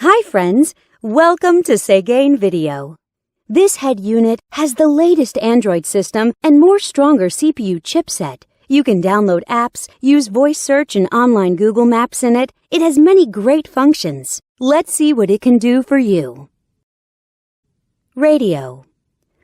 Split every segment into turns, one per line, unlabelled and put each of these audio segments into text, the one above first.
Hi friends, welcome to Segain Video. This head unit has the latest Android system and more stronger CPU chipset. You can download apps, use voice search and online Google Maps in it. It has many great functions. Let's see what it can do for you. Radio.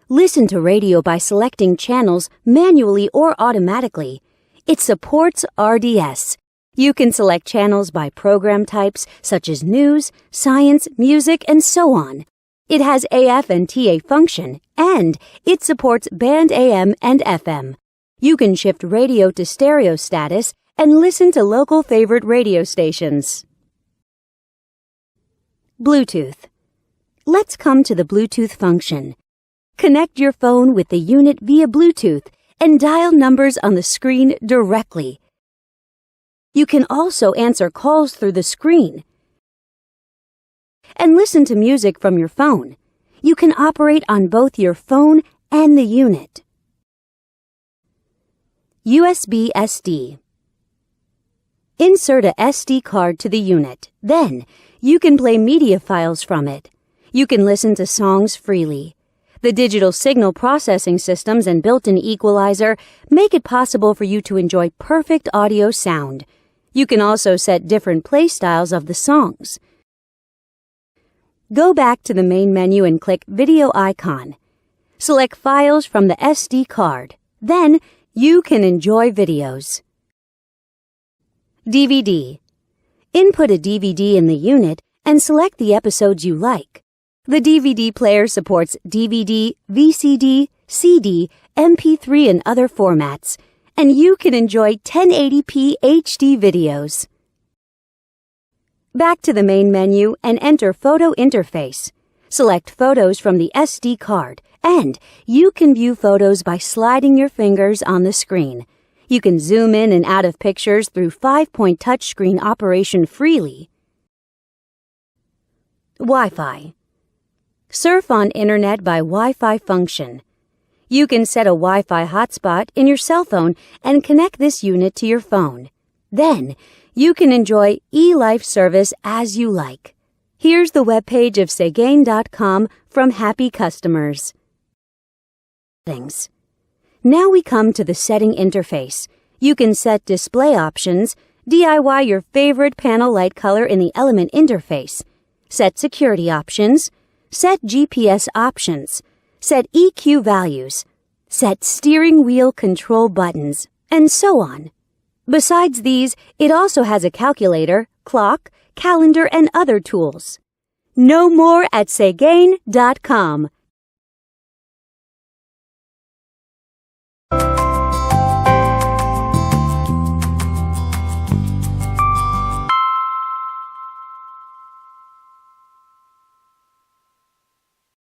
Listen to radio by selecting channels manually or automatically. It supports RDS. You can select channels by program types such as news, science, music, and so on. It has AF and TA function, and it supports band AM and FM. You can shift radio to stereo status and listen to local favorite radio stations. Bluetooth. Let's come to the Bluetooth function. Connect your phone with the unit via Bluetooth and dial numbers on the screen directly. You can also answer calls through the screen and listen to music from your phone. You can operate on both your phone and the unit. USB SD. Insert a SD card to the unit. Then, you can play media files from it. You can listen to songs freely. The digital signal processing systems and built-in equalizer make it possible for you to enjoy perfect audio sound. You can also set different play styles of the songs. Go back to the main menu and click Video icon. Select Files from the SD card. Then, you can enjoy videos. DVD. Input a DVD in the unit and select the episodes you like. The DVD player supports DVD, VCD, CD, MP3, and other formats, and you can enjoy 1080p HD videos. Back to the main menu and enter Photo Interface. Select photos from the SD card, and you can view photos by sliding your fingers on the screen. You can zoom in and out of pictures through 5-point touchscreen operation freely. Wi-Fi. Surf on Internet by Wi-Fi function. You can set a Wi-Fi hotspot in your cell phone and connect this unit to your phone. Then, you can enjoy eLife service as you like. Here's the webpage of Segain.com from happy customers. Settings. Now we come to the setting interface. You can set display options, DIY your favorite panel light color in the element interface, set security options, set GPS options, set EQ values, set steering wheel control buttons, and so on. Besides these, it also has a calculator, clock, calendar, and other tools. Know more at Segain.com.